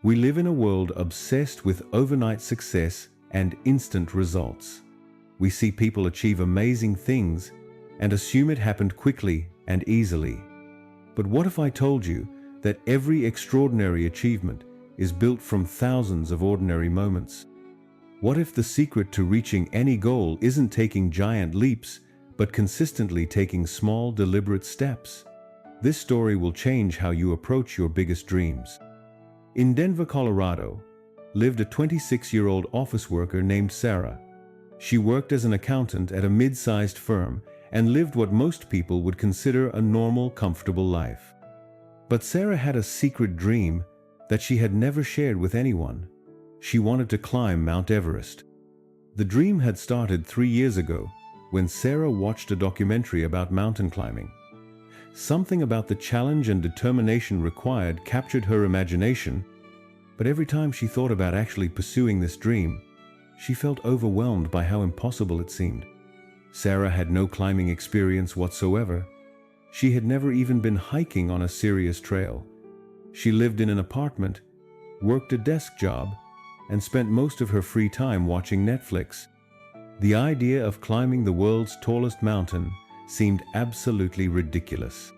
We live in a world obsessed with overnight success and instant results. We see people achieve amazing things and assume it happened quickly and easily. But what if I told you that every extraordinary achievement is built from thousands of ordinary moments? What if the secret to reaching any goal isn't taking giant leaps, but consistently taking small, deliberate steps? This story will change how you approach your biggest dreams. In Denver, Colorado, lived a 26-year-old office worker named Sarah. She worked as an accountant at a mid-sized firm and lived what most people would consider a normal, comfortable life. But Sarah had a secret dream that she had never shared with anyone. She wanted to climb Mount Everest. The dream had started 3 years ago when Sarah watched a documentary about mountain climbing. Something about the challenge and determination required captured her imagination, but every time she thought about actually pursuing this dream, she felt overwhelmed by how impossible it seemed. Sarah had no climbing experience whatsoever. She had never even been hiking on a serious trail. She lived in an apartment, worked a desk job, and spent most of her free time watching Netflix. The idea of climbing the world's tallest mountain seemed absolutely ridiculous.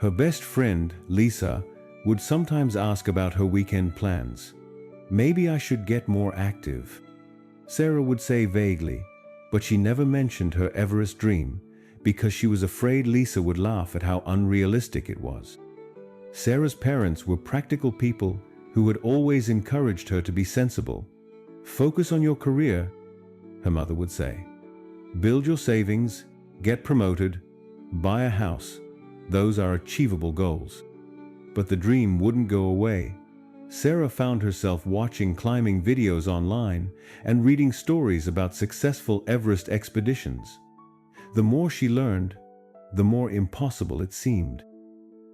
Her best friend, Lisa, would sometimes ask about her weekend plans. "Maybe I should get more active," Sarah would say vaguely, but she never mentioned her Everest dream because she was afraid Lisa would laugh at how unrealistic it was. Sarah's parents were practical people who had always encouraged her to be sensible. "Focus on your career," her mother would say. "Build your savings, get promoted, buy a house. Those are achievable goals." But the dream wouldn't go away. Sarah found herself watching climbing videos online and reading stories about successful Everest expeditions. The more she learned, the more impossible it seemed.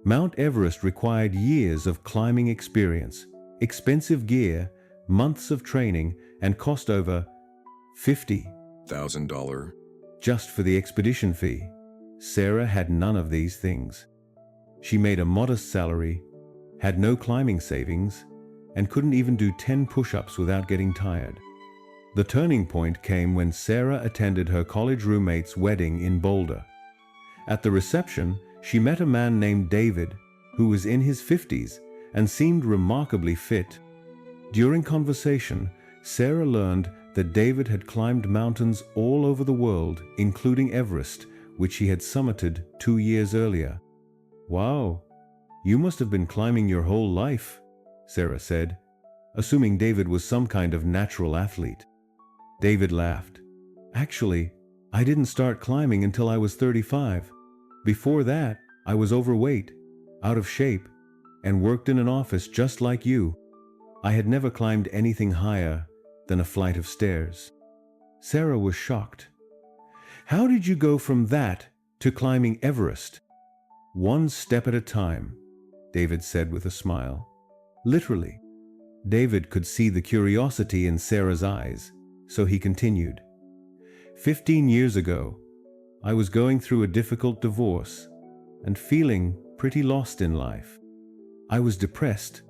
Mount Everest required years of climbing experience, expensive gear, months of training, and cost over $50,000 just for the expedition fee. Sarah had none of these things. She made a modest salary, had no climbing savings, and couldn't even do 10 push-ups without getting tired. The turning point came when Sarah attended her college roommate's wedding in Boulder. At the reception, she met a man named David, who was in his 50s and seemed remarkably fit. During conversation, Sarah learned that David had climbed mountains all over the world, including Everest, which he had summited 2 years earlier. "Wow, you must have been climbing your whole life," Sarah said, assuming David was some kind of natural athlete. David laughed. "Actually, I didn't start climbing until I was 35. Before that, I was overweight, out of shape, and worked in an office just like you. I had never climbed anything higher than a flight of stairs." Sarah was shocked. "How did you go from that to climbing Everest?" "One step at a time," David said with a smile. Literally. David could see the curiosity in Sarah's eyes, so he continued. 15 years ago, I was going through a difficult divorce and feeling pretty lost in life. I was depressed,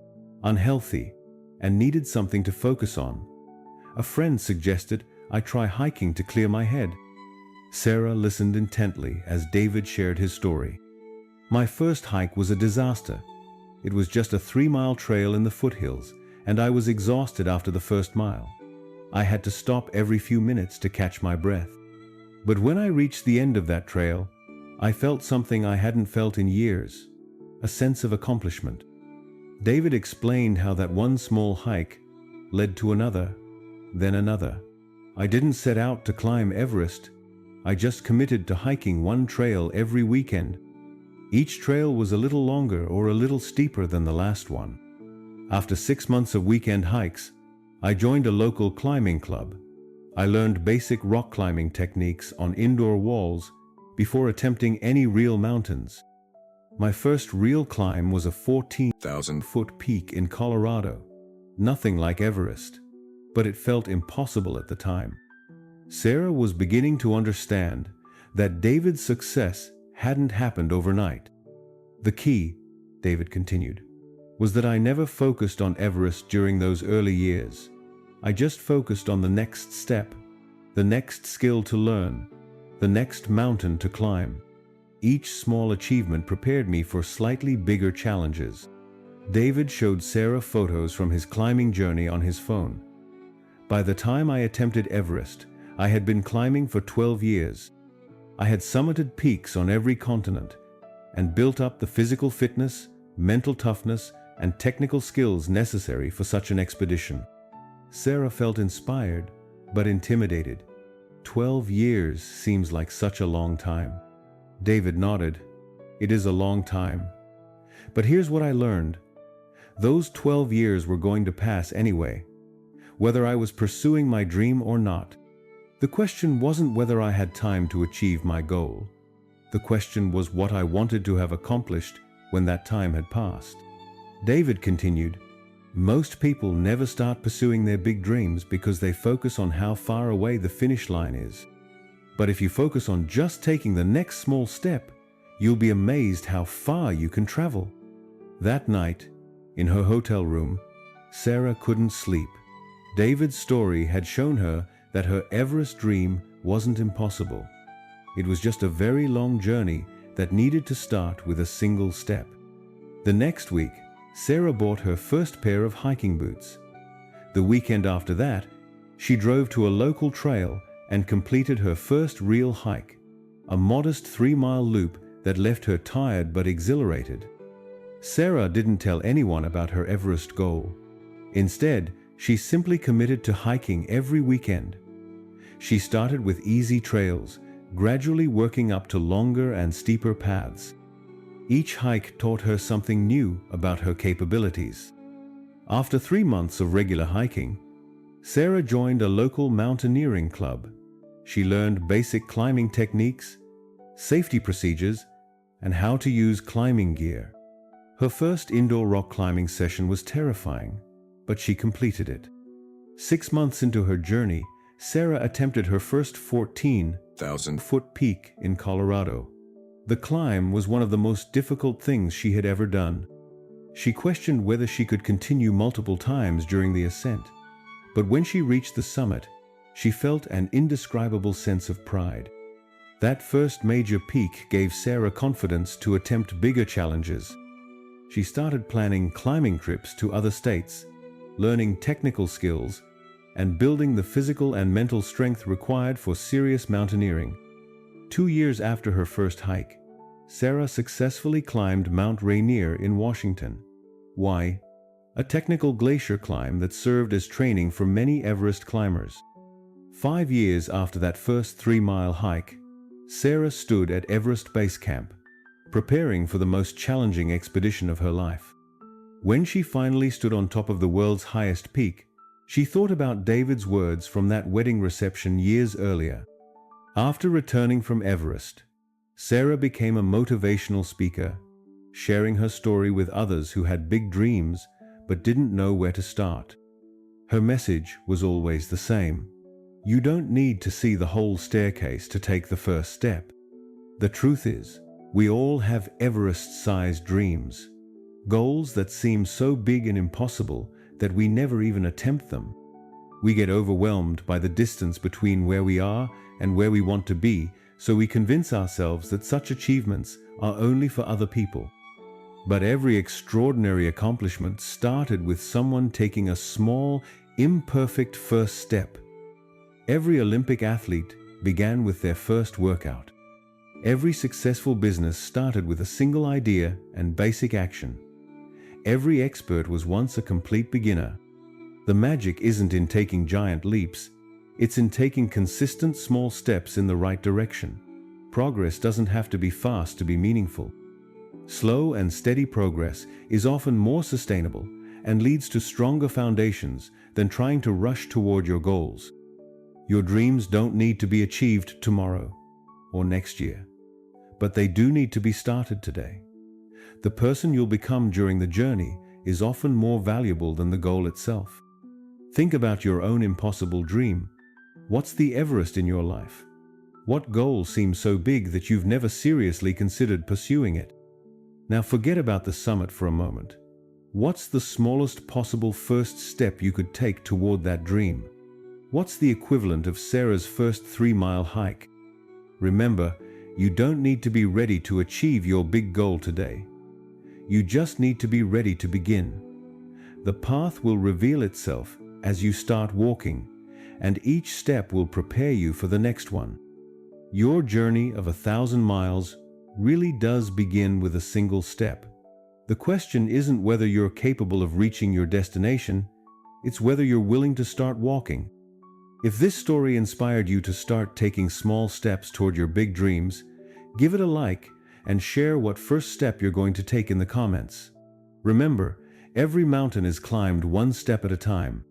unhealthy, and needed something to focus on. A friend suggested I try hiking to clear my head." Sarah listened intently as David shared his story. "My first hike was a disaster. It was just a 3-mile trail in the foothills, and I was exhausted after the first mile. I had to stop every few minutes to catch my breath. But when I reached the end of that trail, I felt something I hadn't felt in years, a sense of accomplishment." David explained how that one small hike led to another, then another. "I didn't set out to climb Everest. I just committed to hiking one trail every weekend. Each trail was a little longer or a little steeper than the last one. After 6 months of weekend hikes, I joined a local climbing club. I learned basic rock climbing techniques on indoor walls before attempting any real mountains. My first real climb was a 14,000-foot peak in Colorado. Nothing like Everest, but it felt impossible at the time." Sarah was beginning to understand that David's success hadn't happened overnight. "The key," David continued, was that I never focused on Everest during those early years. I just focused on the next step, the next skill to learn, the next mountain to climb. Each small achievement prepared me for slightly bigger challenges. David showed Sarah photos from his climbing journey on his phone. By the time I attempted Everest, I had been climbing for 12 years. I had summited peaks on every continent and built up the physical fitness, mental toughness, and technical skills necessary for such an expedition. Sarah felt inspired, but intimidated. 12 years seems like such a long time. David nodded. It is a long time. But here's what I learned. Those 12 years were going to pass anyway, whether I was pursuing my dream or not. The question wasn't whether I had time to achieve my goal. The question was what I wanted to have accomplished when that time had passed. David continued, most people never start pursuing their big dreams because they focus on how far away the finish line is. But if you focus on just taking the next small step, you'll be amazed how far you can travel. That night, in her hotel room, Sarah couldn't sleep. David's story had shown her that her Everest dream wasn't impossible. It was just a very long journey that needed to start with a single step. The next week, Sarah bought her first pair of hiking boots. The weekend after that, she drove to a local trail and completed her first real hike, a modest 3-mile loop that left her tired but exhilarated. Sarah didn't tell anyone about her Everest goal. Instead, she simply committed to hiking every weekend. She started with easy trails, gradually working up to longer and steeper paths. Each hike taught her something new about her capabilities. After 3 months of regular hiking, Sarah joined a local mountaineering club. She learned basic climbing techniques, safety procedures, and how to use climbing gear. Her first indoor rock climbing session was terrifying, but she completed it. 6 months into her journey, Sarah attempted her first 14,000-foot peak in Colorado. The climb was one of the most difficult things she had ever done. She questioned whether she could continue multiple times during the ascent. But when she reached the summit, she felt an indescribable sense of pride. That first major peak gave Sarah confidence to attempt bigger challenges. She started planning climbing trips to other states, learning technical skills, and building the physical and mental strength required for serious mountaineering. 2 years after her first hike, Sarah successfully climbed Mount Rainier in Washington. Why? A technical glacier climb that served as training for many Everest climbers. 5 years after that first 3-mile hike, Sarah stood at Everest Base Camp, preparing for the most challenging expedition of her life. When she finally stood on top of the world's highest peak, she thought about David's words from that wedding reception years earlier. After returning from Everest, Sarah became a motivational speaker, sharing her story with others who had big dreams but didn't know where to start. Her message was always the same. You don't need to see the whole staircase to take the first step. The truth is, we all have Everest-sized dreams, goals that seem so big and impossible that we never even attempt them. We get overwhelmed by the distance between where we are and where we want to be, so we convince ourselves that such achievements are only for other people. But every extraordinary accomplishment started with someone taking a small, imperfect first step. Every Olympic athlete began with their first workout. Every successful business started with a single idea and basic action. Every expert was once a complete beginner. The magic isn't in taking giant leaps, it's in taking consistent small steps in the right direction. Progress doesn't have to be fast to be meaningful. Slow and steady progress is often more sustainable and leads to stronger foundations than trying to rush toward your goals. Your dreams don't need to be achieved tomorrow or next year, but they do need to be started today. The person you'll become during the journey is often more valuable than the goal itself. Think about your own impossible dream. What's the Everest in your life? What goal seems so big that you've never seriously considered pursuing it? Now forget about the summit for a moment. What's the smallest possible first step you could take toward that dream? What's the equivalent of Sarah's first 3-mile hike? Remember, you don't need to be ready to achieve your big goal today. You just need to be ready to begin. The path will reveal itself as you start walking, and each step will prepare you for the next one. Your journey of 1,000 miles really does begin with a single step. The question isn't whether you're capable of reaching your destination, it's whether you're willing to start walking. If this story inspired you to start taking small steps toward your big dreams, give it a like and share what first step you're going to take in the comments. Remember, every mountain is climbed one step at a time.